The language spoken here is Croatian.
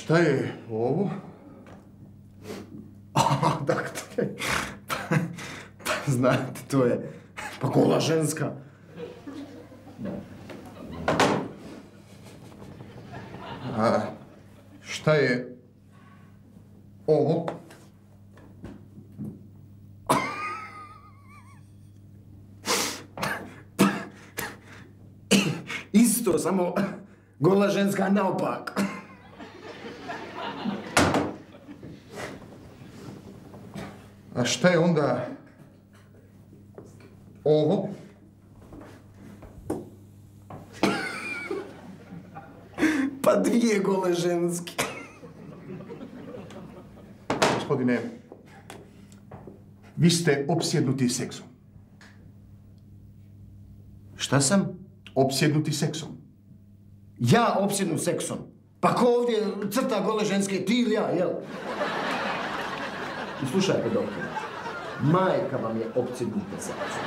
šta je ovo? Dakle, pa znate, to je pa gola ženska. A šta je ovo? Isto, samo gola ženska naopak. A šta je onda ovo? Pa dvije gole ženske. Gospodine, vi ste opsjednuti seksom. Šta sam? Opsjednuti seksom. Ja opsjednut seksom? Pa ko ovdje crta gole ženske, ti ili ja, jel? I slušajte, doktor, majka vam je opsjednuta seksom.